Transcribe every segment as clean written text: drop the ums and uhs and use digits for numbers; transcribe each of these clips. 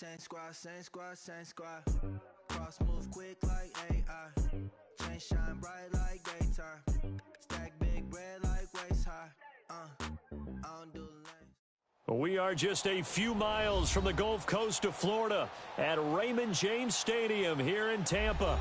same squad, same squad, same squad. Cross move quick like AI. Chain shine bright like daytime. Stack big bread like waist high. I don't do lanes. We are just a few miles from the Gulf Coast of Florida at Raymond James Stadium here in Tampa.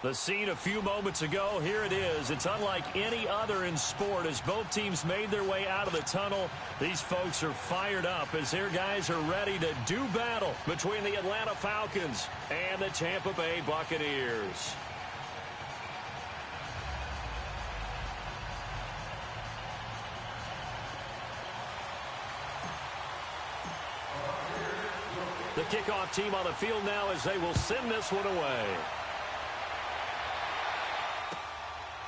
The scene a few moments ago, here it is. It's unlike any other in sport as both teams made their way out of the tunnel. These folks are fired up as their guys are ready to do battle between the Atlanta Falcons and the Tampa Bay Buccaneers. The kickoff team on the field now as they will send this one away.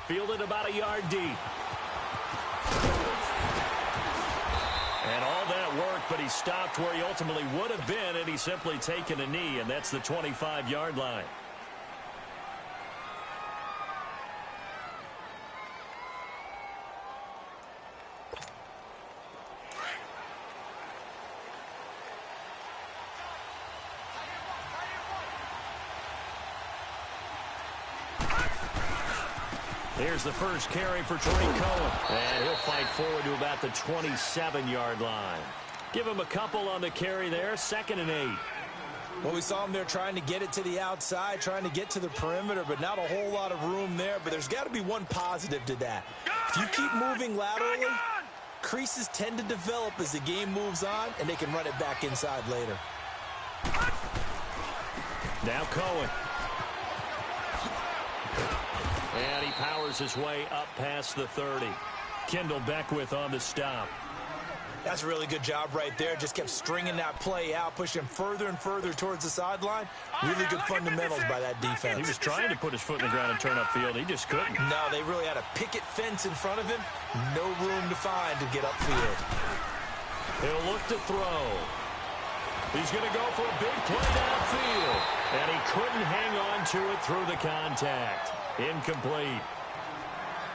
Fielded about a yard deep. And all that work, but he stopped where he ultimately would have been had he simply taken a knee, and that's the 25-yard line. Here's the first carry for Tariq Cohen. And he'll fight forward to about the 27-yard line. Give him a couple on the carry there, 2nd and 8. Well, we saw him there trying to get it to the outside, trying to get to the perimeter, but not a whole lot of room there. But there's got to be one positive to that. If you keep moving laterally, creases tend to develop as the game moves on, and they can run it back inside later. Now Cohen. And he powers his way up past the 30. Kendall Beckwith on the stop. That's a really good job right there. Just kept stringing that play out, pushing him further and further towards the sideline. Really good fundamentals by that defense. He was trying to put his foot in the ground and turn upfield. He just couldn't. No, they really had a picket fence in front of him. No room to find to get upfield. He'll look to throw. He's going to go for a big play downfield. And he couldn't hang on to it through the contact. Incomplete.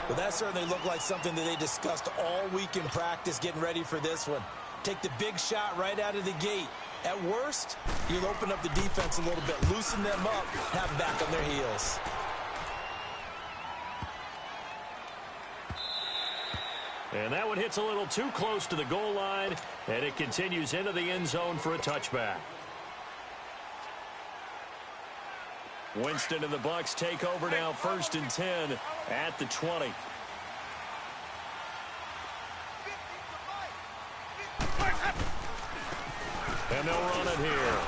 Well, that certainly looked like something that they discussed all week in practice getting ready for this one. Take the big shot right out of the gate. At worst, you'll open up the defense a little bit, loosen them up, have them back on their heels. And that one hits a little too close to the goal line, and it continues into the end zone for a touchback. Winston and the Bucs take over now, 1st and 10 at the 20. And they'll run it here.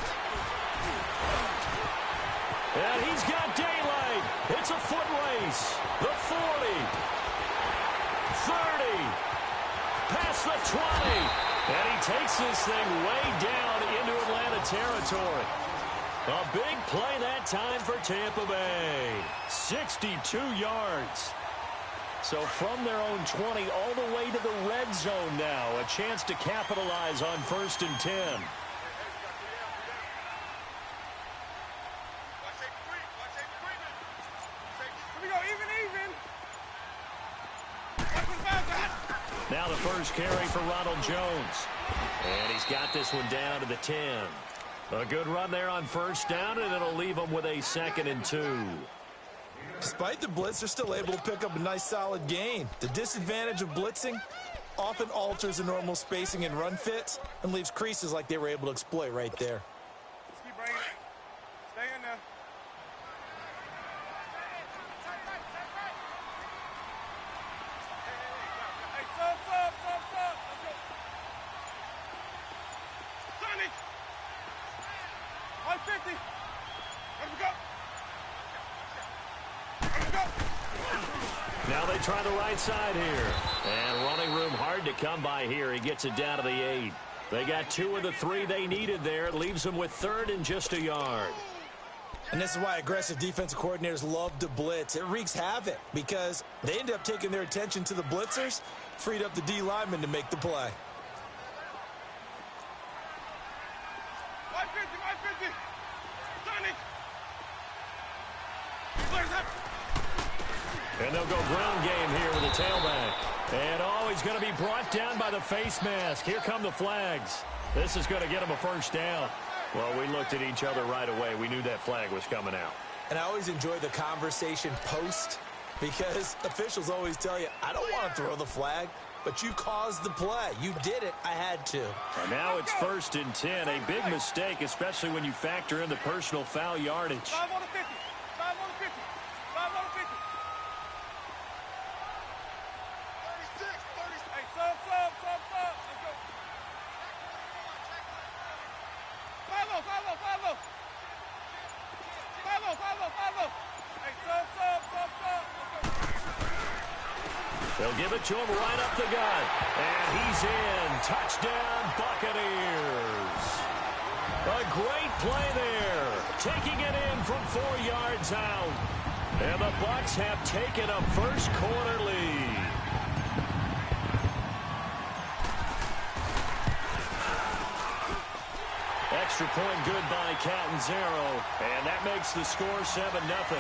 And he's got daylight. It's a foot race. The 40. 30. Past the 20. And he takes this thing way down into Atlanta territory. A big play that time for Tampa Bay. 62 yards. So from their own 20 all the way to the red zone now. A chance to capitalize on 1st and 10. Now the first carry for Ronald Jones. And he's got this one down to the 10. A good run there on 1st down, and it'll leave them with a 2nd and 2. Despite the blitz, they're still able to pick up a nice, solid gain. The disadvantage of blitzing often alters the normal spacing and run fits and leaves creases like they were able to exploit right there. Just keep bringing it. Stay in there. Hey, sub. Let's go. Sonny! 150. Let him go. Now they try the right side here. And running room hard to come by here. He gets it down to the 8. They got 2 of the 3 they needed there. It leaves them with 3rd and just a yard. And this is why aggressive defensive coordinators love to blitz. It wreaks havoc because they end up taking their attention to the blitzers, freed up the D lineman to make the play. 150. Sonny! And they'll go ground game here with the tailback. And he's going to be brought down by the face mask. Here come the flags. This is going to get him a 1st down. Well, we looked at each other right away. We knew that flag was coming out. And I always enjoy the conversation post because officials always tell you, I don't want to throw the flag, but you caused the play. You did it. I had to. And now it's 1st and 10. A big mistake, especially when you factor in the personal foul yardage. 5 on the 50. 5 on the 50. 5 on the 50. 36, 36. Hey, sub. Let's go. Follow. Hey, sub. Let's go. They'll give it to him right up the gut. And he's in. Touchdown, Buccaneers. A great play there. Taking it in from 4 yards out. And the Bucs have taken a first quarter lead. Extra point good by Catanzaro. And that makes the score 7-0.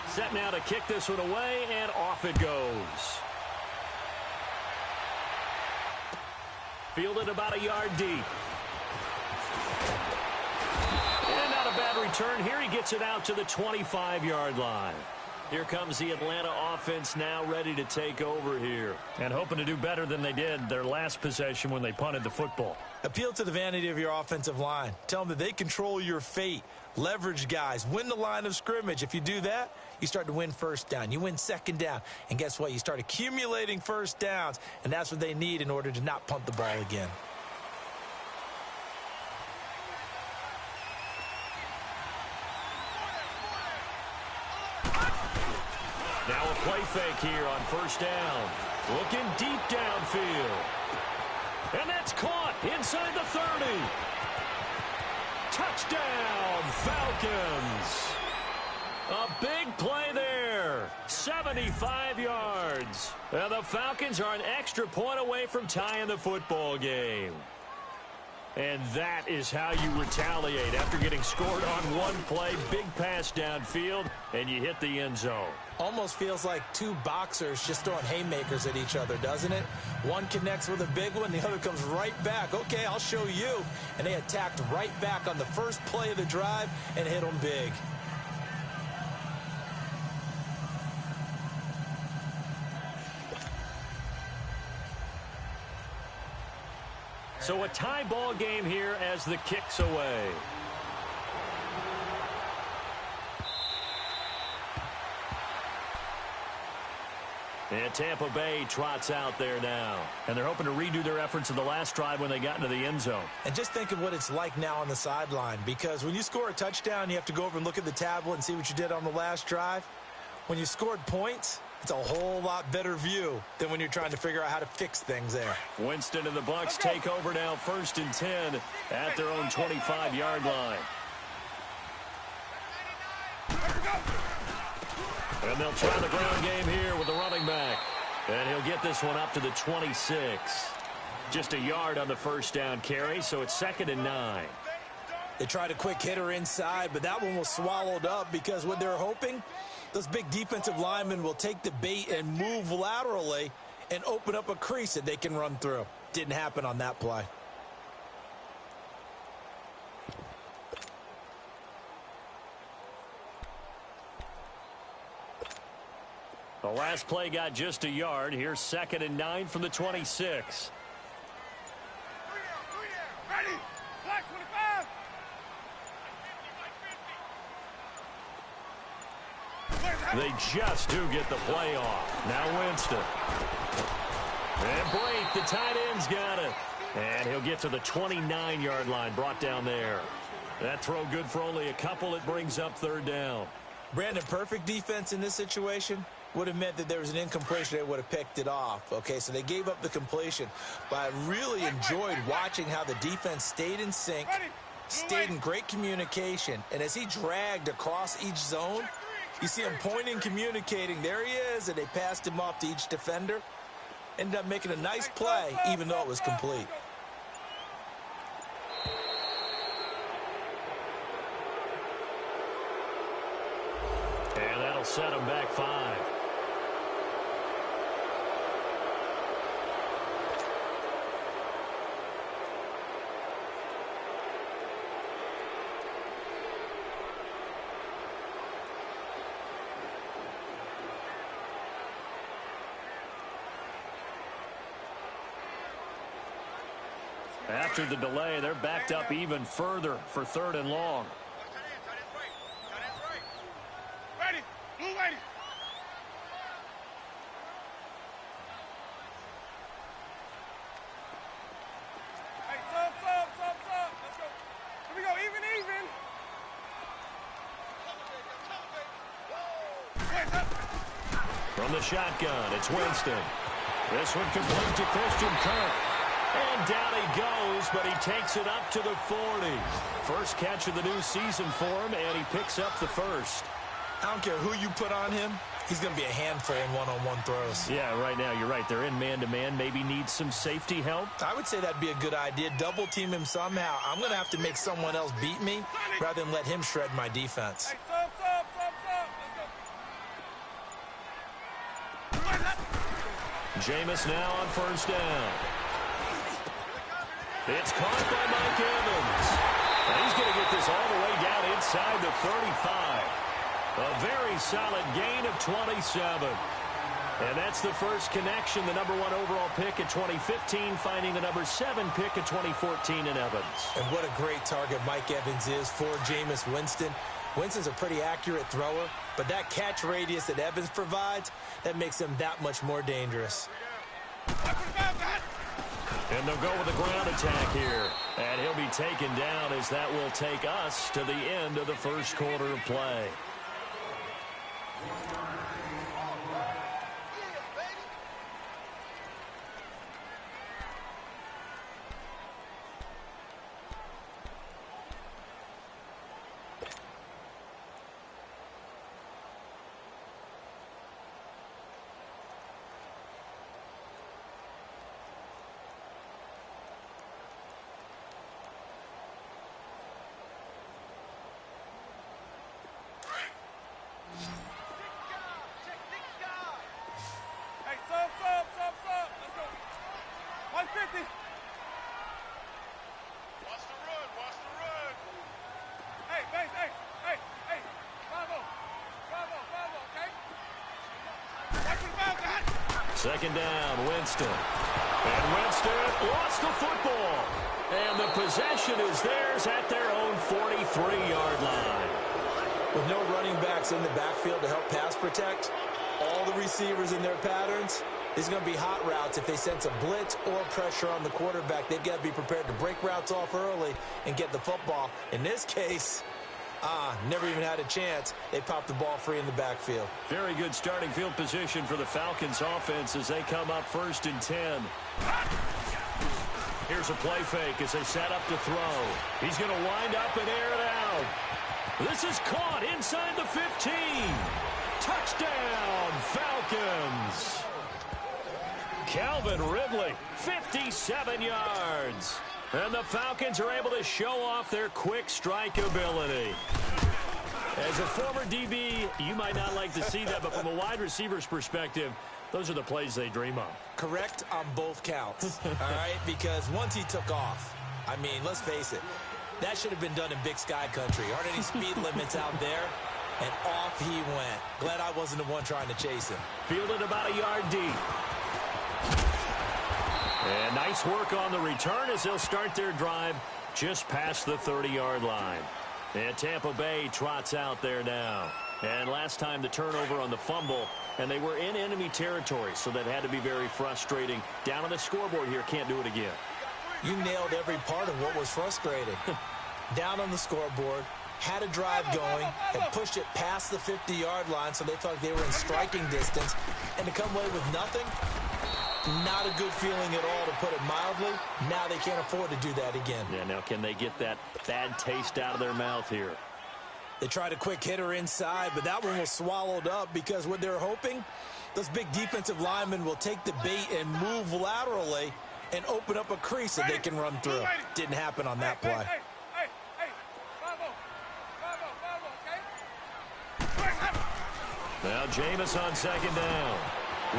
Set now to kick this one away, and off it goes. Fielded about a yard deep. And not a bad return here. He gets it out to the 25-yard line. Here comes the Atlanta offense now ready to take over here. And hoping to do better than they did their last possession when they punted the football. Appeal to the vanity of your offensive line. Tell them that they control your fate. Leverage guys. Win the line of scrimmage. If you do that, you start to win first down. You win second down. And guess what? You start accumulating first downs. And that's what they need in order to not punt the ball again. Now a play fake here on first down. Looking deep downfield. And that's caught inside the 30. Touchdown, Falcons. A big play there. 75 yards. And the Falcons are an extra point away from tying the football game. And that is how you retaliate after getting scored on one play. Big pass downfield, and you hit the end zone. Almost feels like two boxers just throwing haymakers at each other, doesn't it? One connects with a big one, the other comes right back. Okay, I'll show you. And they attacked right back on the first play of the drive and hit them big. So a tie ball game here as the kick's away. And Tampa Bay trots out there now. And they're hoping to redo their efforts in the last drive when they got into the end zone. And just think of what it's like now on the sideline. Because when you score a touchdown, you have to go over and look at the tablet and see what you did on the last drive. When you scored points, it's a whole lot better view than when you're trying to figure out how to fix things there. Winston and the Bucs take over now, 1st and 10 at their own 25-yard line. And they'll try the ground game here with the running back. And he'll get this one up to the 26. Just a yard on the first down carry, so it's 2nd and 9. They tried a quick hitter inside, but that one was swallowed up because what they're hoping, those big defensive linemen will take the bait and move laterally and open up a crease that they can run through. Didn't happen on that play. The last play got just a yard. Here's 2nd and 9 from the 26. Ready. Black 25. They just do get the play off. Now Winston. And Blake, the tight end's got it. And he'll get to the 29-yard line, brought down there. That throw good for only a couple. It brings up 3rd down. Brandon, perfect defense in this situation would have meant that there was an incompletion. They would have picked it off. Okay, so they gave up the completion. But I really enjoyed watching how the defense stayed in sync, stayed in great communication. And as he dragged across each zone, You see him pointing, communicating. There he is, and they passed him off to each defender. Ended up making a nice play, even though it was complete. And that'll set him back 5. After the delay, they're backed up even further for 3rd and long. Ready. Blue ready. Hey, sub. Let's go. Here we go. Even. From the shotgun, it's Winston. This one complete to Christian Kirk. And down he goes, but he takes it up to the 40. First catch of the new season for him, and he picks up the first. I don't care who you put on him. He's going to be a handful in one-on-one throws. Yeah, right now, you're right. They're in man-to-man. Maybe needs some safety help. I would say that'd be a good idea. Double team him somehow. I'm going to have to make someone else beat me rather than let him shred my defense. Hey, sub. Let's go. Jameis now on first down. It's caught by Mike Evans. And he's going to get this all the way down inside the 35. A very solid gain of 27. And that's the first connection, the number 1 overall pick at 2015, finding the number 7 pick at 2014 in Evans. And what a great target Mike Evans is for Jameis Winston. Winston's a pretty accurate thrower, but that catch radius that Evans provides, that makes him that much more dangerous. And they'll go with a ground attack here. And he'll be taken down as that will take us to the end of the first quarter of play. Second down, Winston. And Winston lost the football. And the possession is theirs at their own 43-yard line. With no running backs in the backfield to help pass protect, all the receivers in their patterns, there's going to be hot routes. If they sense a blitz or pressure on the quarterback, they've got to be prepared to break routes off early and get the football. In this case, never even had a chance. They popped the ball free in the backfield. Very good starting field position for the Falcons offense as they come up 1st and 10. Here's a play fake as they set up to throw. He's going to wind up and air it out. This is caught inside the 15. Touchdown, Falcons. Calvin Ridley, 57 yards. And the Falcons are able to show off their quick strike ability. As a former DB, you might not like to see that, but from a wide receiver's perspective, those are the plays they dream of. Correct on both counts, all right? Because once he took off, I mean, let's face it, that should have been done in Big Sky Country. Aren't any speed limits out there? And off he went. Glad I wasn't the one trying to chase him. Fielded about a yard deep. And nice work on the return as they'll start their drive just past the 30-yard line. And Tampa Bay trots out there now. And last time the turnover on the fumble, and they were in enemy territory, so that had to be very frustrating. Down on the scoreboard here, can't do it again. You nailed every part of what was frustrating. Down on the scoreboard, had a drive going, and pushed it past the 50-yard line so they felt like they were in striking distance. And to come away with nothing, not a good feeling at all, to put it mildly. Now they can't afford to do that again. Yeah, now can they get that bad taste out of their mouth here? They tried a quick hitter inside, but that one was swallowed up because what they're hoping, those big defensive linemen will take the bait and move laterally and open up a crease that they can run through. Didn't happen on that play. Now Jameis on second down.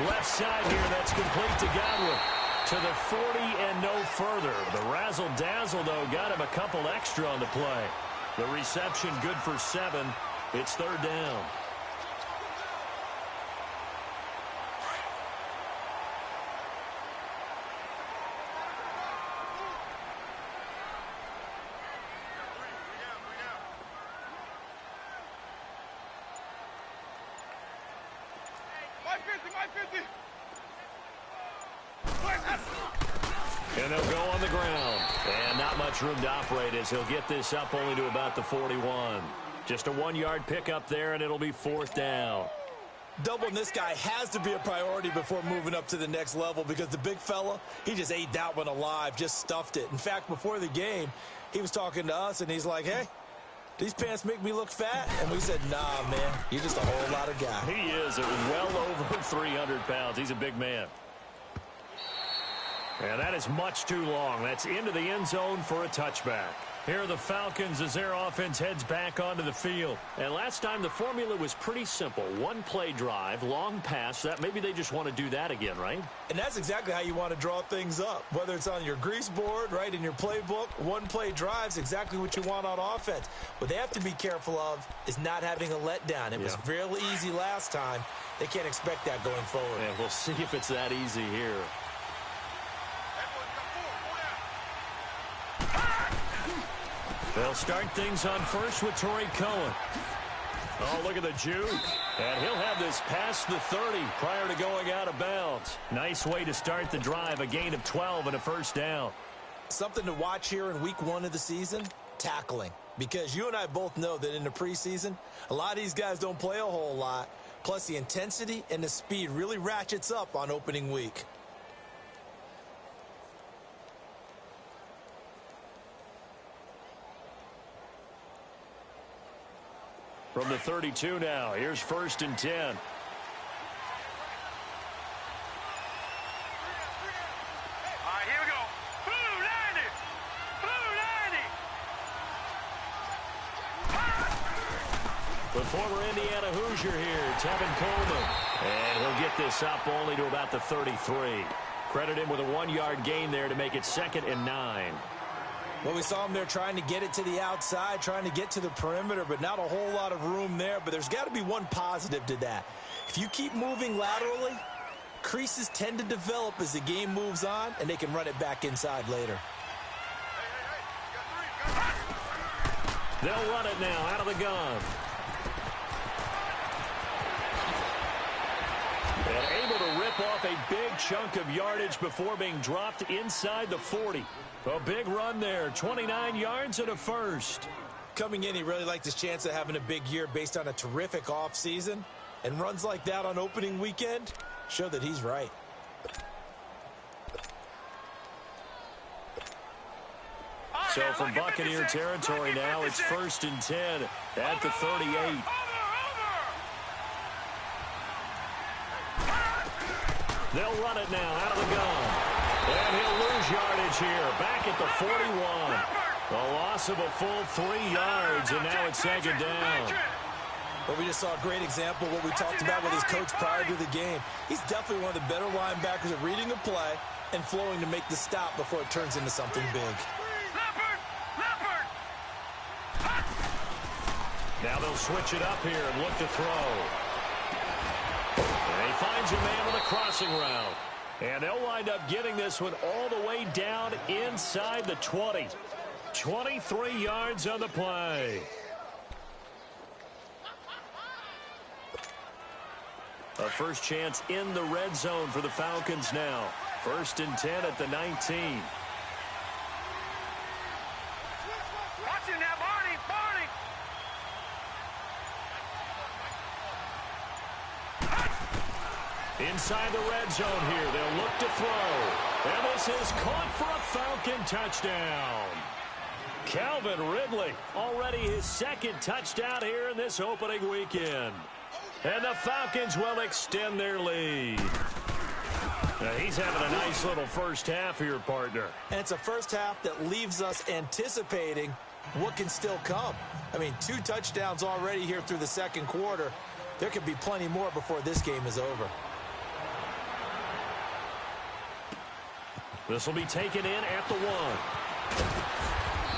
Left side here, that's complete to Godwin. To the 40 and no further. The razzle-dazzle, though, got him a couple extra on the play. The reception good for 7. It's third down. And they'll go on the ground. And not much room to operate as he'll get this up only to about the 41. Just a 1-yard pickup there, and it'll be fourth down. Doubling this guy has to be a priority before moving up to the next level because the big fella, he just ate that one alive, just stuffed it. In fact, before the game, he was talking to us, and he's like, hey, these pants make me look fat? And we said, nah, man, you're just a whole lot of guy. He is well over 300 pounds. He's a big man. And that is much too long. That's into the end zone for a touchback. Here are the Falcons as their offense heads back onto the field. And last time the formula was pretty simple. One play drive, long pass. That maybe they just want to do that again, right? And that's exactly how you want to draw things up. Whether it's on your grease board, right, in your playbook, one play drive is exactly what you want on offense. What they have to be careful of is not having a letdown. It was real easy last time. They can't expect that going forward. And we'll see if it's that easy here. They'll start things on first with Torrey Cohen. Oh, look at the juke. And he'll have this past the 30 prior to going out of bounds. Nice way to start the drive, a gain of 12 and a first down. Something to watch here in week 1 of the season, tackling. Because you and I both know that in the preseason, a lot of these guys don't play a whole lot. Plus, the intensity and the speed really ratchets up on opening week. From the 32 now, here's first and 10. All right, here we go. Blue 90. Blue 90. The former Indiana Hoosier here, Tevin Coleman. And he'll get this up only to about the 33. Credit him with a 1-yard gain there to make it 2nd and 9. Well, we saw him there trying to get it to the outside, trying to get to the perimeter, but not a whole lot of room there. But there's got to be one positive to that. If you keep moving laterally, creases tend to develop as the game moves on, and they can run it back inside later. They'll run it now out of the gun. And able to rip off a big chunk of yardage before being dropped inside the 40. A big run there, 29 yards and a first. Coming in, he really liked his chance of having a big year based on a terrific offseason. And runs like that on opening weekend show that he's right. So from Buccaneer territory now, it's first and 10 at the 38. They'll run it now out of the gun. And he'll lose yardage here. Back at the 41. A loss of a full 3 yards, and now it's second down. But we just saw a great example of what we talked about with his coach prior to the game. He's definitely one of the better linebackers at reading a play and flowing to make the stop before it turns into something big. Now they'll switch it up here and look to throw. And he finds a man with a crossing route. And they'll wind up getting this one all the way down inside the 20. 23 yards on the play. A first chance in the red zone for the Falcons now. First and 10 at the 19. Watch it now, Barney. Inside the red zone here, they'll look to throw. And this is caught for a Falcon touchdown. Calvin Ridley, already his second touchdown here in this opening weekend. And the Falcons will extend their lead. Now he's having a nice little first half here, partner. And it's a first half that leaves us anticipating what can still come. I mean, 2 touchdowns already here through the second quarter. There could be plenty more before this game is over. This will be taken in at the 1.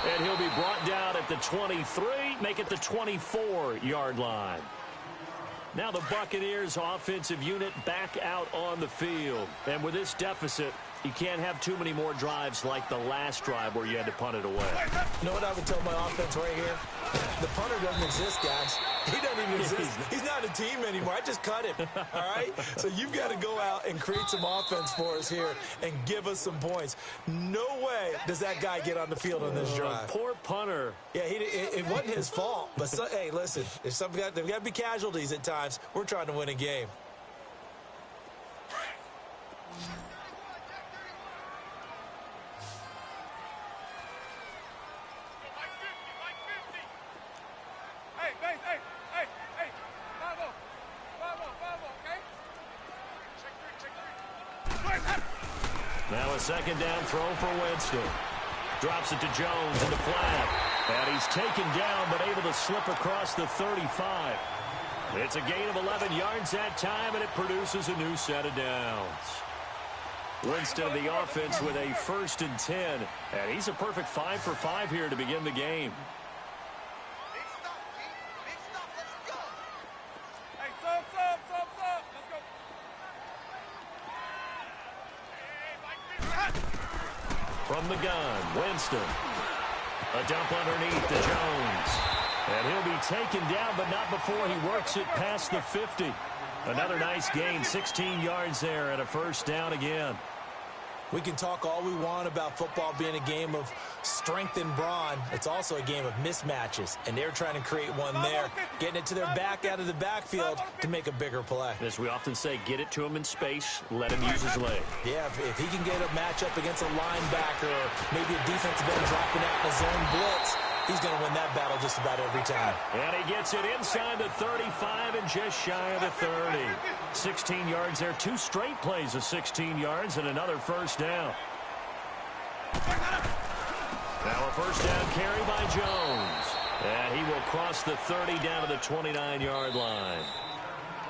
And he'll be brought down at the 23, make it the 24-yard line. Now the Buccaneers offensive unit back out on the field. And with this deficit, you can't have too many more drives like the last drive where you had to punt it away. You know what I would tell my offense right here? The punter doesn't exist, guys. He doesn't even exist. He's not a team anymore. I just cut him, all right? So you've got to go out and create some offense for us here and give us some points. No way does that guy get on the field on this drive. Poor punter. Yeah, it wasn't his fault. But, hey, listen, there's got to be casualties at times. We're trying to win a game. Now a second down throw for Winston. Drops it to Jones in the flat. And he's taken down but able to slip across the 35. It's a gain of 11 yards that time, and it produces a new set of downs. Winston of the offense with a 1st and 10. And he's a perfect 5 for 5 here to begin the game. From the gun, Winston. A dump underneath to Jones. And he'll be taken down, but not before he works it past the 50. Another nice gain, 16 yards there, and a first down again. We can talk all we want about football being a game of strength and brawn. It's also a game of mismatches, and they're trying to create one there, getting it to their back out of the backfield to make a bigger play. As we often say, get it to him in space, let him use his leg. Yeah, if he can get a matchup against a linebacker or maybe a defensive end dropping out in a zone blitz, he's going to win that battle just about every time. And he gets it inside the 35 and just shy of the 30. 16 yards there. 2 straight plays of 16 yards and another first down. Now a first down carry by Jones. And he will cross the 30 down to the 29-yard line.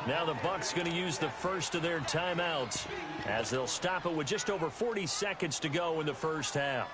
Now the Bucs going to use the first of their timeouts as they'll stop it with just over 40 seconds to go in the first half.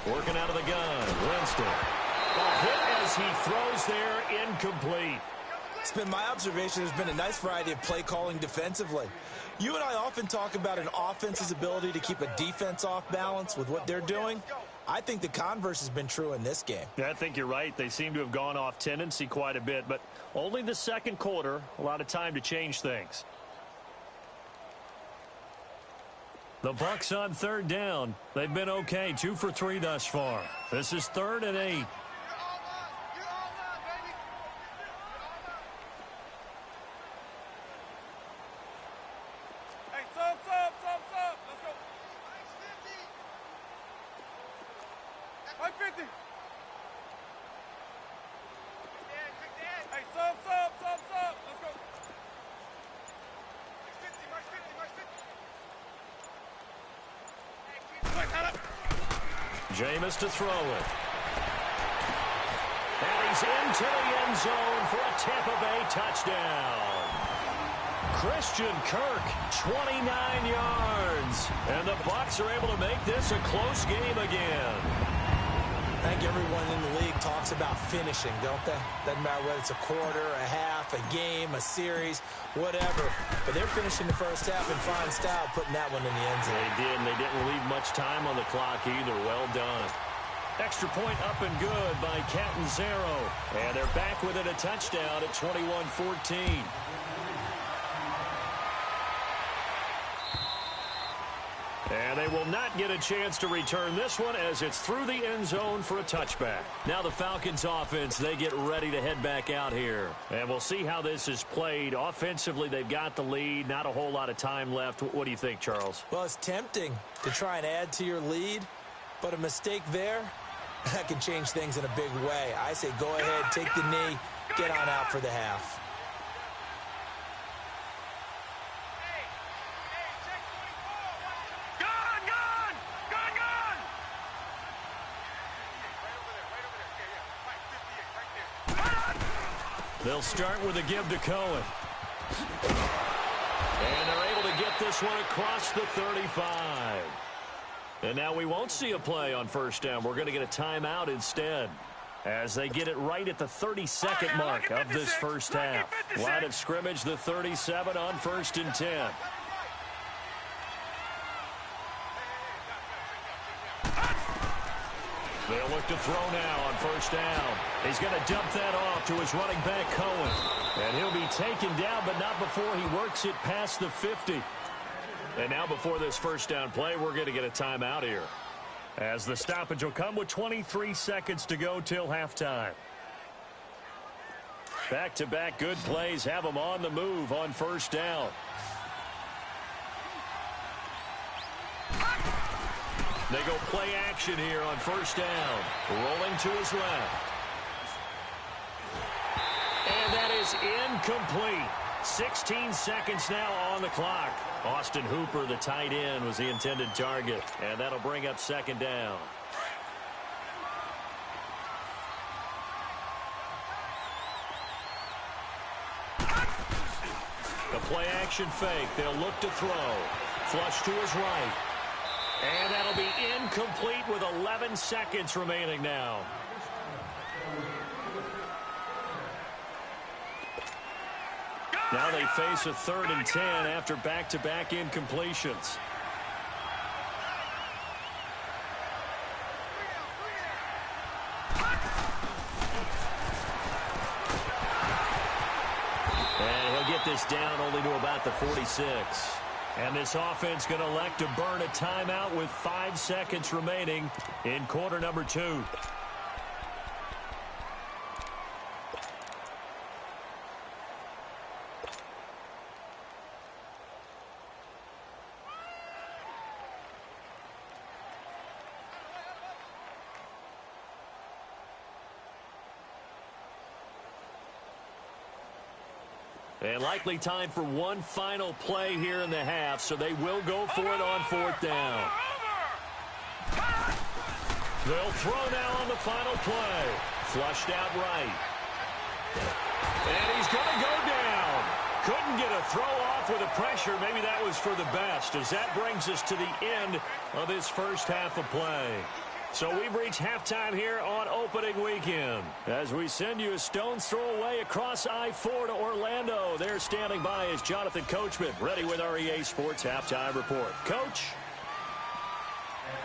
Working out of the gun, Winston. A hit as he throws there, incomplete. It's been my observation. There's been a nice variety of play calling defensively. You and I often talk about an offense's ability to keep a defense off balance with what they're doing. I think the converse has been true in this game. Yeah, I think you're right. They seem to have gone off tendency quite a bit, but only the second quarter, a lot of time to change things. The Bucs on third down. They've been okay, 2 for 3 thus far. This is 3rd and 8. Jameis to throw it. And he's into the end zone for a Tampa Bay touchdown. Christian Kirk, 29 yards. And the Bucs are able to make this a close game again. I think everyone in the league talks about finishing, don't they? Doesn't matter whether it's a quarter, a half, a game, a series, whatever. But they're finishing the first half in fine style, putting that one in the end zone. They did, and they didn't leave much time on the clock either. Well done. Extra point up and good by Catanzaro. And they're back within a touchdown at 21-14. And they will not get a chance to return this one as it's through the end zone for a touchback. Now the Falcons offense, they get ready to head back out here. And we'll see how this is played. Offensively, they've got the lead. Not a whole lot of time left. What do you think, Charles? Well, it's tempting to try and add to your lead, but a mistake there, that can change things in a big way. I say go ahead, take the knee, get on out for the half. They'll start with a give to Cohen. And they're able to get this one across the 35. And now we won't see a play on first down. We're going to get a timeout instead as they get it right at the 32nd mark of this first half. Line of scrimmage, the 37 on 1st and 10. They'll look to throw now on first down. He's going to dump that off to his running back, Cohen. And he'll be taken down, but not before he works it past the 50. And now before this first down play, we're going to get a timeout here, as the stoppage will come with 23 seconds to go till halftime. Back-to-back good plays have them on the move on first down. They go play action here on first down. Rolling to his left. And that is incomplete. 16 seconds now on the clock. Austin Hooper, the tight end, was the intended target. And that'll bring up second down. The play action fake. They'll look to throw. Flush to his right. And that'll be incomplete with 11 seconds remaining now. Now they face a 3rd and 10 after back-to-back incompletions. And he'll get this down only to about the 46. And this offense going to elect to burn a timeout with 5 seconds remaining in quarter number 2. And likely time for one final play here in the half, so they will go for it on 4th down. They'll throw now on the final play. Flushed out right. And he's going to go down. Couldn't get a throw off with the pressure. Maybe that was for the best, as that brings us to the end of this first half of play. So we've reached halftime here on opening weekend. As we send you a stone's throw away across I-4 to Orlando. There standing by is Jonathan Coachman, ready with our EA Sports Halftime Report. Coach,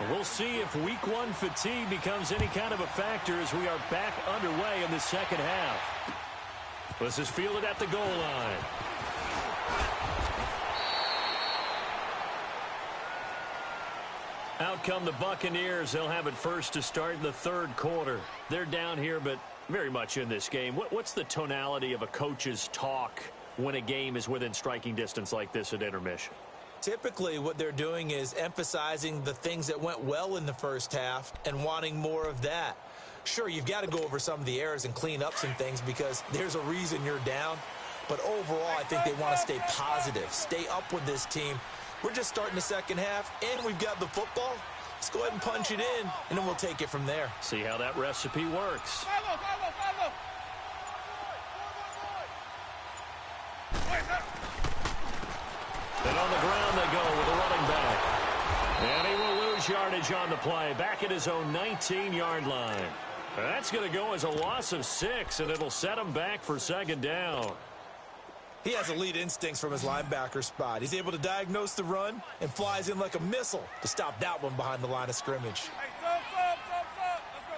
we'll see if Week 1 fatigue becomes any kind of a factor as we are back underway in the second half. This is fielded at the goal line. Out come the Buccaneers. They'll have it first to start in the 3rd quarter. They're down here, but very much in this game. What's the tonality of a coach's talk when a game is within striking distance like this at intermission? Typically, what they're doing is emphasizing the things that went well in the first half and wanting more of that. Sure, you've got to go over some of the errors and clean up some things because there's a reason you're down. But overall, I think they want to stay positive, stay up with this team. We're just starting the second half, and we've got the football. Let's go ahead and punch it in, and then we'll take it from there. See how that recipe works. And on the ground they go with a running back. And he will lose yardage on the play, back at his own 19-yard line. That's going to go as a loss of 6, and it'll set him back for second down. He has elite instincts from his linebacker spot. He's able to diagnose the run and flies in like a missile to stop that one behind the line of scrimmage. Hey, sub. Let's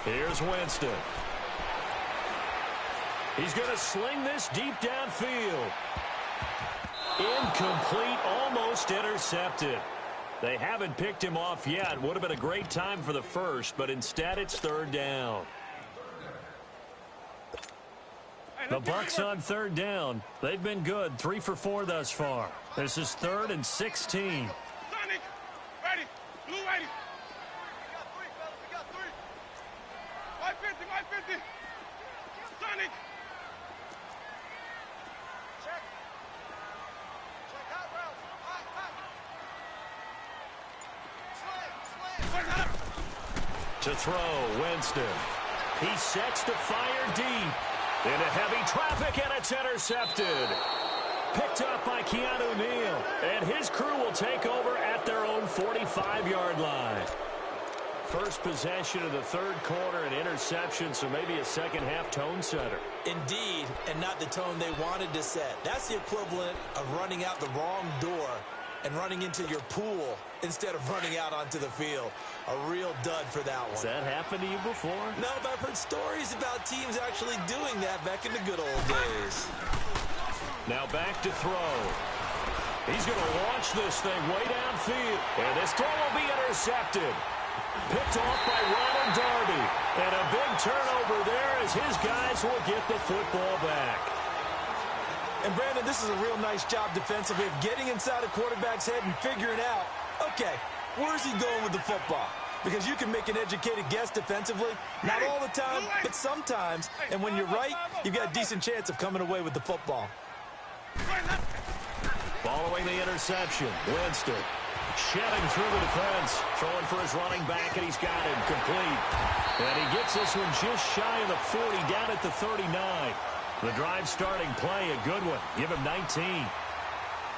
Here's Winston. He's going to sling this deep downfield. Incomplete, almost intercepted. They haven't picked him off yet. Would have been a great time for the first, but instead it's third down. The Bucs on third down. They've been good, 3 for 4 thus far. This is 3rd and 16. Sonic, ready, blue ready. We got 3. 550. Sonic. Check out route. High. To throw, Winston. He sets to fire deep. Into heavy traffic, and it's intercepted. Picked up by Keanu Neal. And his crew will take over at their own 45-yard line. First possession of the third quarter, an interception, so maybe a second-half tone setter. Indeed, and not the tone they wanted to set. That's the equivalent of running out the wrong door and running into your pool instead of running out onto the field. A real dud for that one. Has that happened to you before? No, but I've heard stories about teams actually doing that back in the good old days. Now back to throw. He's going to launch this thing way downfield. And this throw will be intercepted. Picked off by Ronald Darby. And a big turnover there as his guys will get the football back. And, Brandon, this is a real nice job defensively of getting inside a quarterback's head and figuring out, okay, where's he going with the football? Because you can make an educated guess defensively, not all the time, but sometimes. And when you're right, you've got a decent chance of coming away with the football. Following the interception, Winston shedding through the defense, throwing for his running back, and he's got him complete. And he gets this one just shy of the 40, down at the 39. The drive starting play, a good one. Give him 19.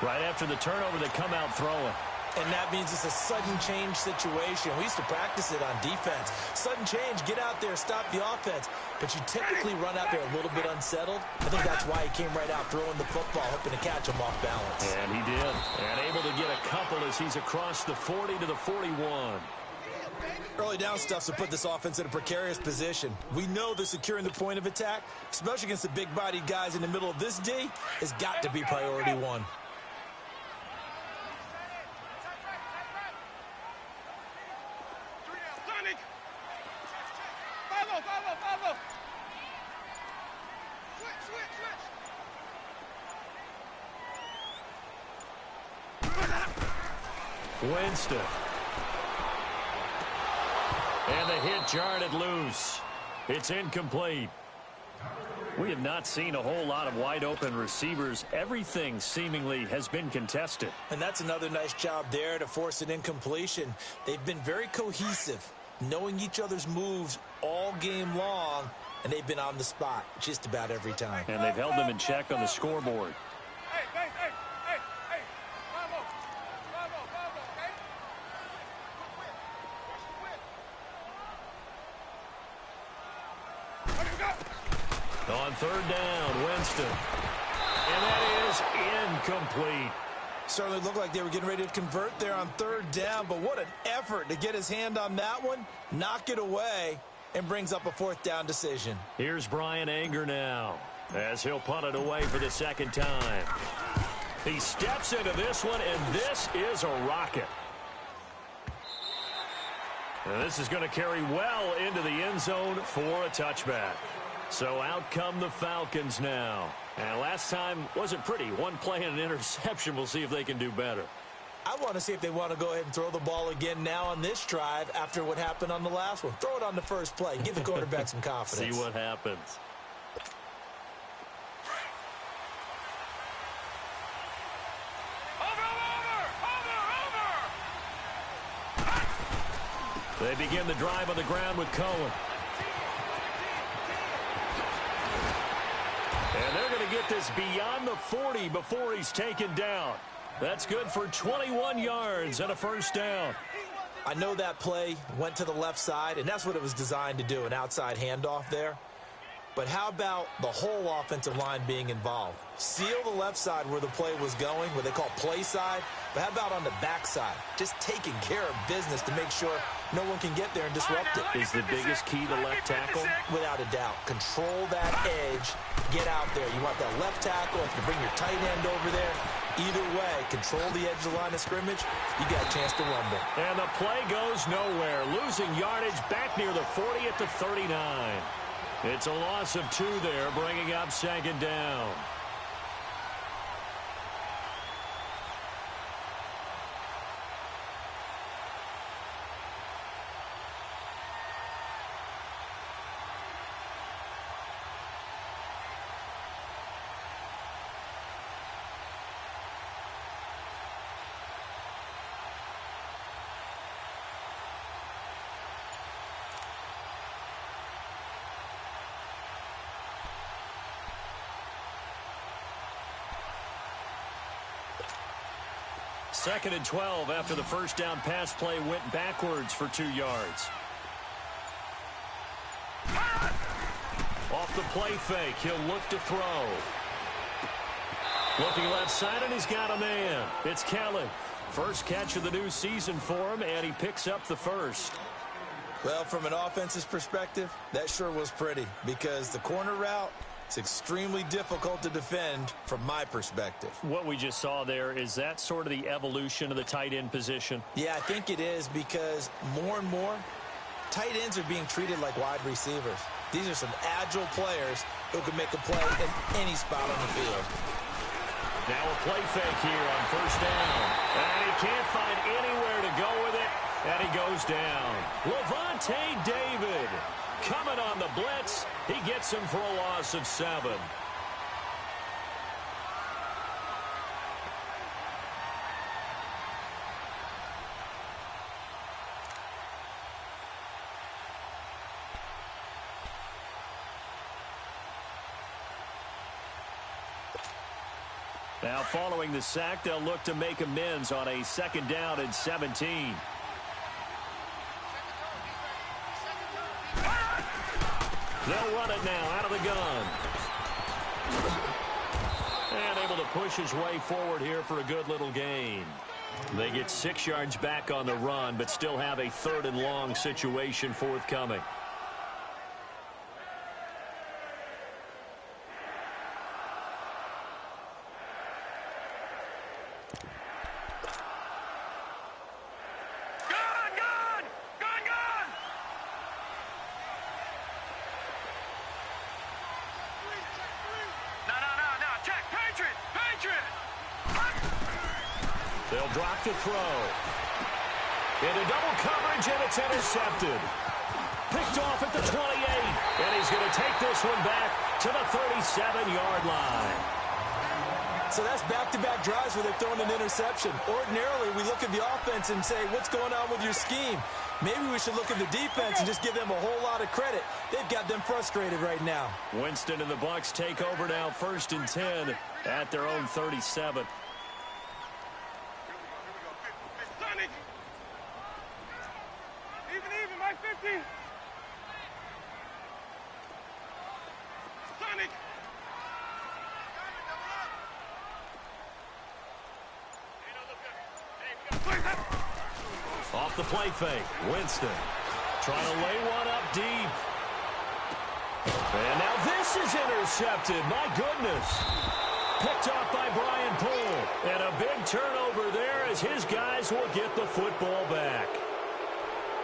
Right after the turnover, they come out throwing. And that means it's a sudden change situation. We used to practice it on defense. Sudden change, get out there, stop the offense. But you typically run out there a little bit unsettled. I think that's why he came right out throwing the football, hoping to catch him off balance. And he did. And able to get a couple as he's across the 40 to the 41. Early down stuff to put this offense in a precarious position. We know that securing the point of attack, especially against the big-bodied guys in the middle of this D, has got to be priority one. Follow. Switch. Winston. And the hit jarred it loose. It's incomplete. We have not seen a whole lot of wide-open receivers. Everything seemingly has been contested. And that's another nice job there to force an incompletion. They've been very cohesive, knowing each other's moves all game long, and they've been on the spot just about every time. And they've held them in check on the scoreboard. Hey. On third down, Winston. And that is incomplete. Certainly looked like they were getting ready to convert there on third down, but what an effort to get his hand on that one, knock it away, and brings up a fourth down decision. Here's Brian Anger now as he'll punt it away for the second time. He steps into this one, and this is a rocket. And this is going to carry well into the end zone for a touchback. So out come the Falcons now. And last time wasn't pretty. One play and an interception. We'll see if they can do better. I want to see if they want to go ahead and throw the ball again now on this drive after what happened on the last one. Throw it on the first play. Give the quarterback some confidence. See what happens. Over. They begin the drive on the ground with Cohen. And they're going to get this beyond the 40 before he's taken down. That's good for 21 yards and a first down. I know that play went to the left side, and that's what it was designed to do, an outside handoff there. But how about the whole offensive line being involved? Seal the left side where the play was going, what they call play side. But how about on the back side? Just taking care of business to make sure no one can get there and disrupt it. Is the biggest key to left tackle? Without a doubt. Control that edge. Get out there. You want that left tackle. If you bring your tight end over there, either way, control the edge of the line of scrimmage, you got a chance to rumble. And the play goes nowhere. Losing yardage back near the 40 at the 39. It's a loss of 2 there, bringing up 2nd down. Second and 12 after the first down pass play went backwards for 2 yards. Off the play fake, he'll look to throw. Looking left side, and he's got a man. It's Kelly. First catch of the new season for him, and he picks up the first. Well, from an offense's perspective, that sure was pretty because the corner route, it's extremely difficult to defend from my perspective. What we just saw there, is that sort of the evolution of the tight end position? Yeah, I think it is because more and more, tight ends are being treated like wide receivers. These are some agile players who can make a play in any spot on the field. Now a play fake here on first down. And he can't find anywhere to go with it, and he goes down. Levante David coming on the blitz. He gets him for a loss of 7. Now following the sack, they'll look to make amends on a 2nd down and 17. They'll run it now out of the gun. And able to push his way forward here for a good little gain. They get 6 yards back on the run, but still have a 3rd and long situation forthcoming. They'll drop to throw. Into double coverage, and it's intercepted. Picked off at the 28, and he's going to take this one back to the 37-yard line. So that's back-to-back drives where they've thrown an interception. Ordinarily, we look at the offense and say, what's going on with your scheme? Maybe we should look at the defense and just give them a whole lot of credit. They've got them frustrated right now. Winston and the Bucs take over now, 1st and 10 at their own 37. Even, my 50. Sonic. Off the play fake, Winston trying to lay one up deep. And now this is intercepted. My goodness. Picked off by Brian Poole. And a big turnover there as his guys will get the football back.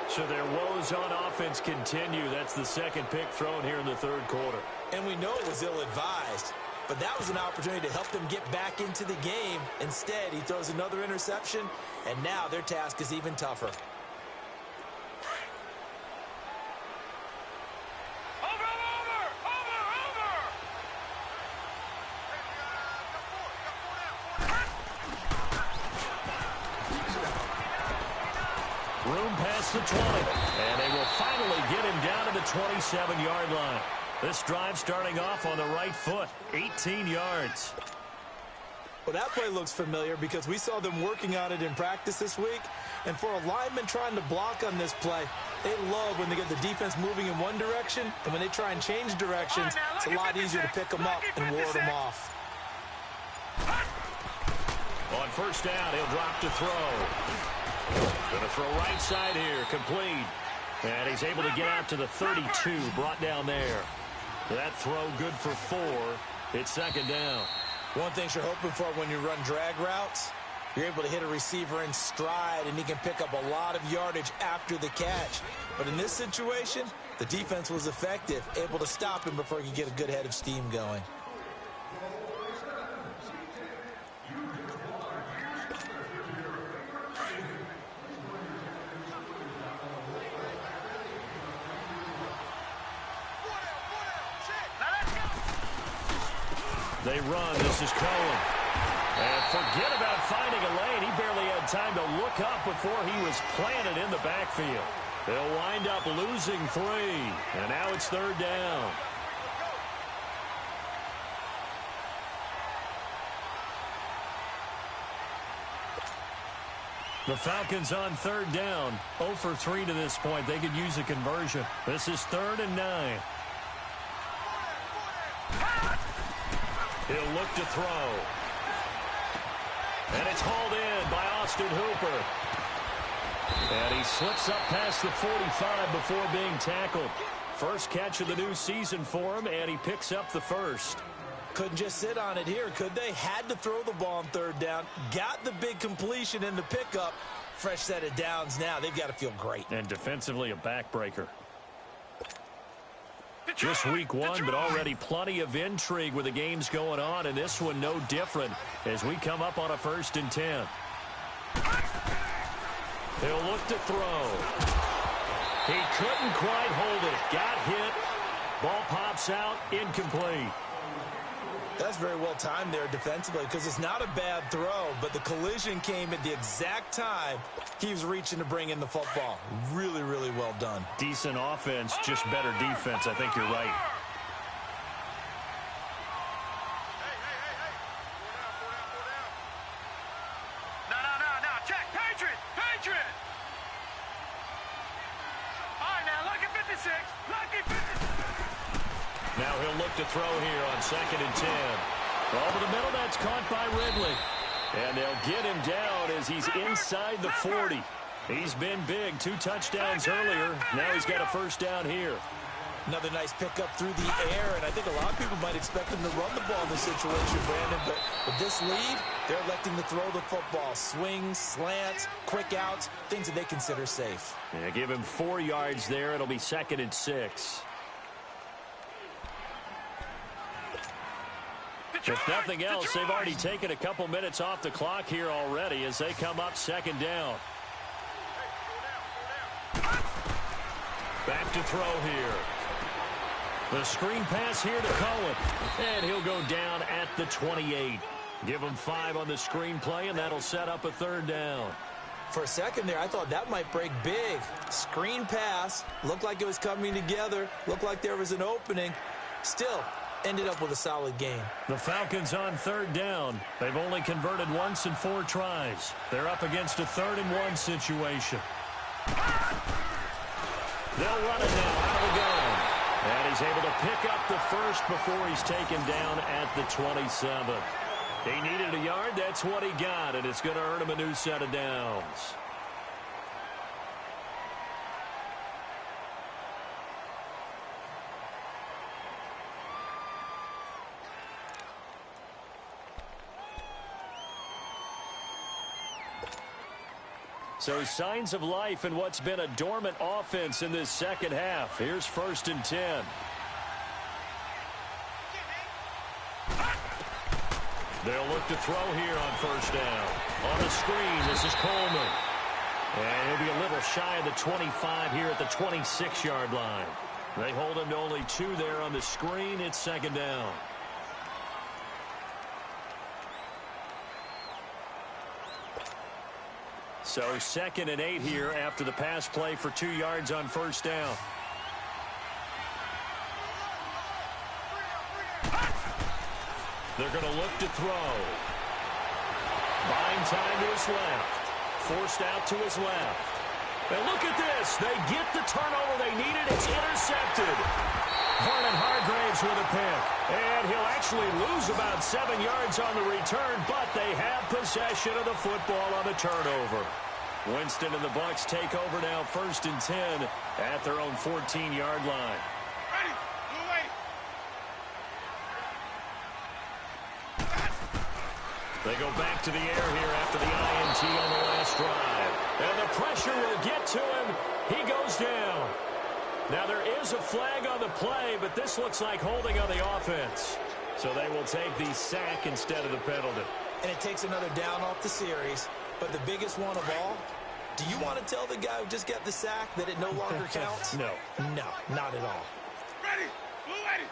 So their woes on offense continue. That's the 2nd pick thrown here in the 3rd quarter. And we know it was ill-advised, but that was an opportunity to help them get back into the game. Instead, he throws another interception, and now their task is even tougher. Room past the 20, and they will finally get him down to the 27-yard line. This drive starting off on the right foot, 18 yards. Well, that play looks familiar because we saw them working on it in practice this week. And for a lineman trying to block on this play, they love when they get the defense moving in one direction, and when they try and change directions, it's a lot easier to pick them up and ward them off. On first down, he'll drop to throw. Gonna throw right side here, complete. And he's able to get out to the 32, brought down there. That throw good for 4. It's second down. One thing you're hoping for when you run drag routes, you're able to hit a receiver in stride, and he can pick up a lot of yardage after the catch. But in this situation, the defense was effective, able to stop him before he could get a good head of steam going. They run. This is Cohen. And forget about finding a lane. He barely had time to look up before he was planted in the backfield. They'll wind up losing 3. And now it's third down. The Falcons on third down. 0 for 3 to this point. They could use a conversion. This is 3rd and 9. He'll look to throw. And it's hauled in by Austin Hooper. And he slips up past the 45 before being tackled. First catch of the new season for him, and he picks up the first. Couldn't just sit on it here, could they? Had to throw the ball on third down. Got the big completion in the pickup. Fresh set of downs now. They've got to feel great. And defensively, a backbreaker. Just week 1, but already plenty of intrigue with the games going on, and this one no different as we come up on a 1st and 10. He'll look to throw. He couldn't quite hold it. Got hit. Ball pops out. Incomplete. That's very well timed there defensively because it's not a bad throw, but the collision came at the exact time he was reaching to bring in the football. Really, really well done. Decent offense, just better defense. I think you're right. No. Check. Patriot. All right, now, lucky 56. Lucky 56. Now he'll look to throw here on 2nd and 10. Over the middle, that's caught by Ridley. And they'll get him down as he's inside the 40. He's been big. 2 touchdowns earlier. Now he's got a first down here. Another nice pickup through the air, and I think a lot of people might expect him to run the ball in this situation, Brandon. But with this lead, they're electing to throw the football. Swings, slants, quick outs, things that they consider safe. Yeah, give him 4 yards there. It'll be 2nd and 6. If nothing else, they've already taken a couple minutes off the clock here already as they come up 2nd down. Back to throw here. The screen pass here to Cohen. And he'll go down at the 28. Give him 5 on the screen play, and that'll set up a 3rd down. For a second there, I thought that might break big. Screen pass. Looked like it was coming together. Looked like there was an opening. Still, ended up with a solid game. The Falcons on 3rd down. They've only converted once in 4 tries. They're up against a 3rd and 1 situation. They'll run it now out of the gun. And he's able to pick up the first before he's taken down at the 27. He needed a yard. That's what he got, and it's going to earn him a new set of downs. So signs of life in what's been a dormant offense in this second half. Here's 1st and 10. They'll look to throw here on 1st down. On the screen, this is Coleman. And he'll be a little shy of the 25 here at the 26-yard line. They hold him to only 2 there on the screen. It's 2nd down. So 2nd and 8 here after the pass play for 2 yards on 1st down. They're going to look to throw. Buying time to his left. Forced out to his left. And look at this. They get the turnover they needed. It's intercepted. Vernon Hargraves with a pick. And he'll actually lose about 7 yards on the return, but they have possession of the football on the turnover. Winston and the Bucs take over now, 1st and 10 at their own 14-yard line. Ready. Blue lady. They go back to the air here after the INT on the last drive. And the pressure will get to him. He goes down. Now there is a flag on the play, but this looks like holding on the offense. So they will take the sack instead of the penalty. And it takes another down off the series. But the biggest one of all, do you want to tell the guy who just got the sack that it no longer counts? No. No, not at all. Ready. Blue lady.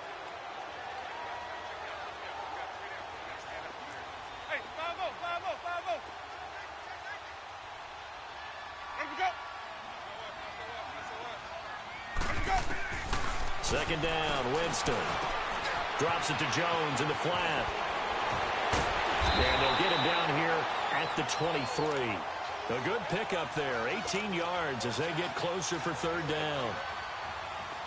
Hey, 5-0, 5-0, 5-0. Ready to go. Ready to go. Second down, Winston. Drops it to Jones in the flat. And they'll get him down here at the 23. A good pickup there, 18 yards as they get closer for 3rd down.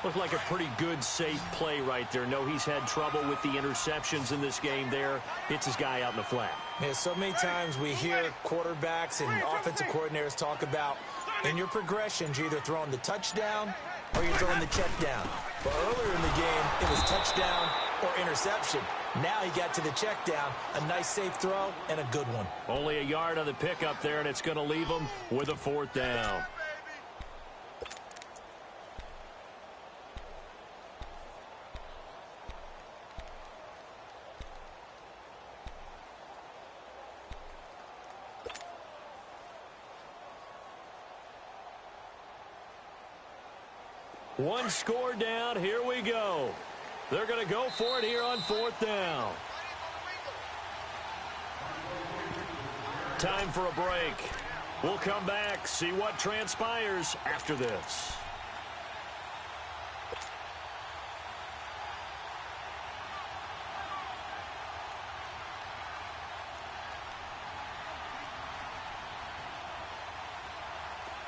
Looked like a pretty good, safe play right there. No, he's had trouble with the interceptions in this game there. Hits his guy out in the flat. Yeah, so many times we hear quarterbacks and offensive coordinators talk about in your progressions, you're either throwing the touchdown or you're throwing the check down. But earlier in the game, it was touchdown or interception. Now he got to the check down, a nice safe throw, and a good one. Only a yard on the pickup there, and it's going to leave him with a 4th down. One score down. Here we go. They're going to go for it here on 4th down. Time for a break. We'll come back, see what transpires after this.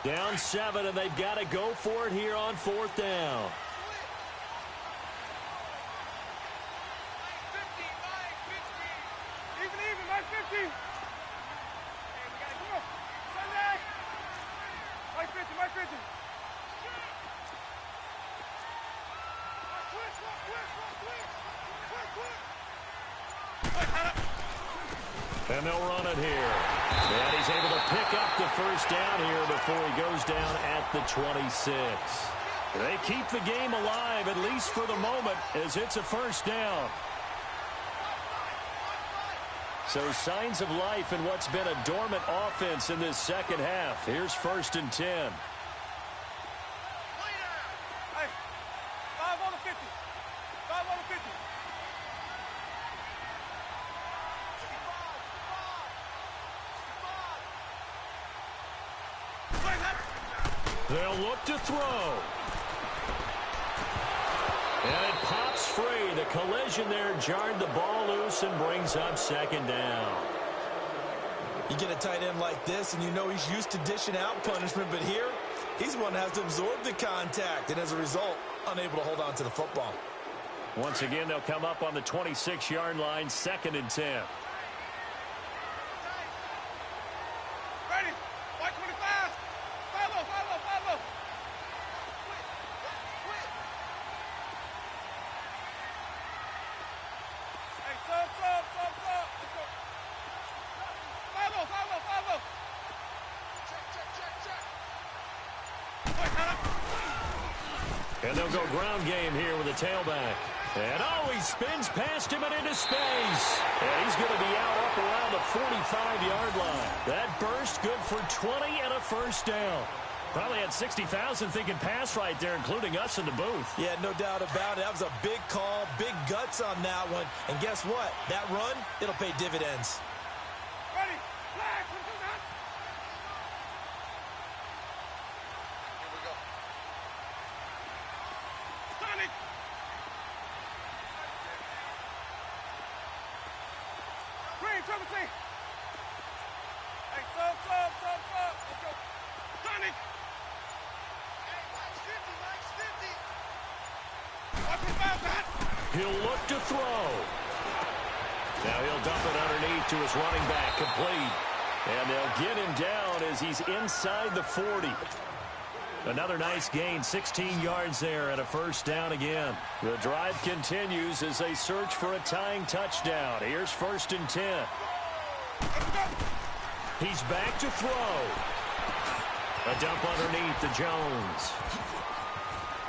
Down 7, and they've got to go for it here on 4th down. Even, Mike 50. Come on. Sunday. Mike 50, Mike 50. And they'll run it here. And he's able to pick up the 1st down here before he goes down at the 26. They keep the game alive, at least for the moment, as it's a 1st down. So signs of life in what's been a dormant offense in this second half. Here's 1st and 10. Hey, 5 on the 50. 5 on the 50. They'll look to throw. And it pops free. The collision there jarred the ball loose and brings up 2nd down. You get a tight end like this, and you know he's used to dishing out punishment, but here, he's the one that has to absorb the contact, and as a result, unable to hold on to the football. Once again, they'll come up on the 26-yard line, 2nd and 10. Ready. White 25. 5-0, 5-0, 5-0. Hey, sub. Let's go. 5-0, 5-0, 5-0. Check. And they'll go ground game here with a tailback. And he spins past him and into space. And he's going to be out up around the 45-yard line. That burst good for 20 and a 1st down. Probably had 60,000 thinking pass right there, including us in the booth. Yeah, no doubt about it. That was a big call, big guts on that one. And guess what? That run, it'll pay dividends. Ready. Flag. Here we go. Sonic. Green, triple C. Hey, sub. Let's go. Sonic. Hey, Mike's 50. Watch his bounce, Pat. He'll look to throw. Now he'll dump it underneath to his running back, complete. And they'll get him down as he's inside the 40. Another nice gain, 16 yards there and a first down again. The drive continues as they search for a tying touchdown. Here's 1st and 10. He's back to throw. A dump underneath to Jones.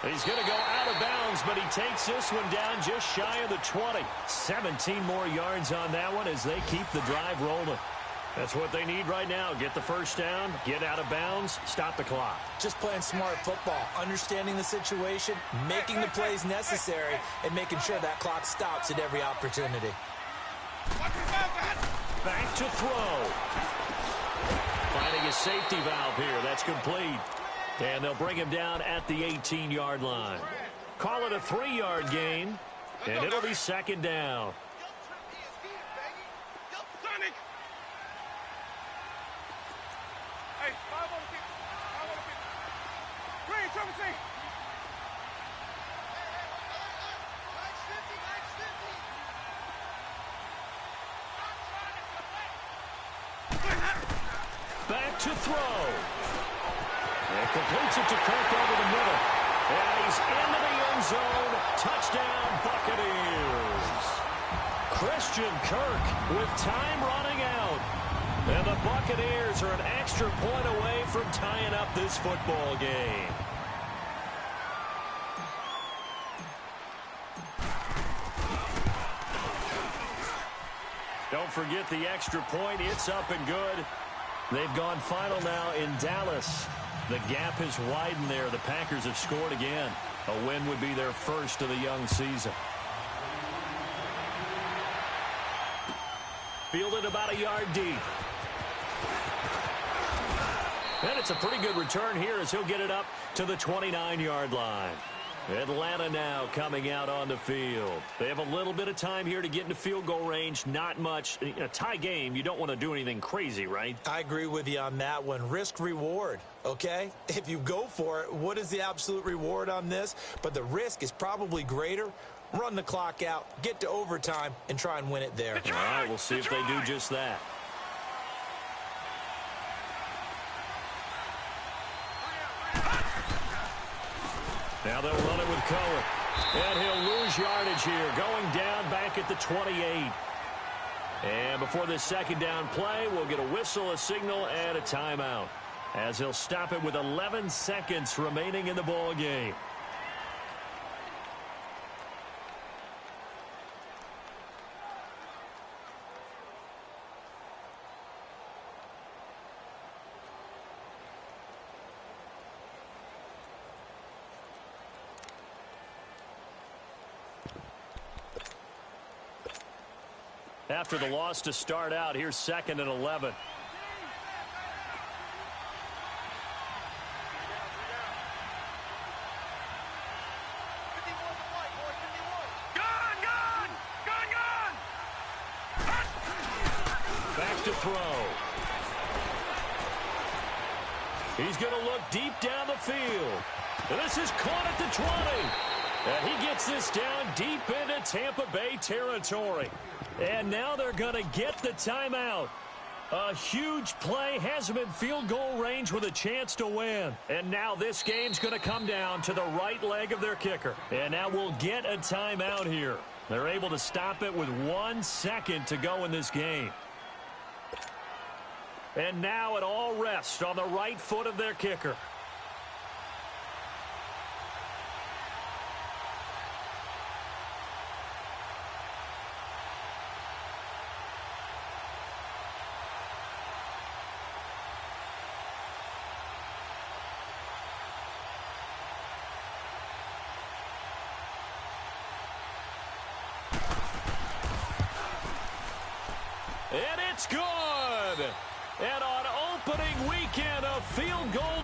He's going to go out of bounds, but he takes this one down just shy of the 20. 17 more yards on that one as they keep the drive rolling. That's what they need right now. Get the first down, get out of bounds, stop the clock. Just playing smart football, understanding the situation, making the plays necessary, and making sure that clock stops at every opportunity. Back to throw. Finding a safety valve here. That's complete. And they'll bring him down at the 18-yard line. Call it a 3-yard gain, and it'll be 2nd down. Back to throw. And completes it to Kirk over the middle. And he's into the end zone. Touchdown, Buccaneers. Christian Kirk with time running out. And the Buccaneers are an extra point away from tying up this football game. Don't forget the extra point. It's up and good. They've gone final now in Dallas. The gap has widened there. The Packers have scored again. A win would be their first of the young season. Fielded about a yard deep. And it's a pretty good return here as he'll get it up to the 29-yard line. Atlanta now coming out on the field. They have a little bit of time here to get into field goal range. Not much. In a tie game, you don't want to do anything crazy, right? I agree with you on that one. Risk reward, okay? If you go for it, what is the absolute reward on this? But the risk is probably greater. Run the clock out, get to overtime, and try and win it there. All right, we'll see if they do just that. Now they'll run it with Cohen. And he'll lose yardage here, going down back at the 28. And before this 2nd down play, we'll get a whistle, a signal, and a timeout, as he'll stop it with 11 seconds remaining in the ball game. After the loss to start out, here's 2nd and 11. Back to throw. He's going to look deep down the field. And this is caught at the 20. And he gets this down deep into Tampa Bay territory. And now they're going to get the timeout. A huge play, has him in field goal range with a chance to win. And now this game's going to come down to the right leg of their kicker. And now we'll get a timeout here. They're able to stop it with 1 second to go in this game. And now it all rests on the right foot of their kicker. And it's good. And on opening weekend, a field goal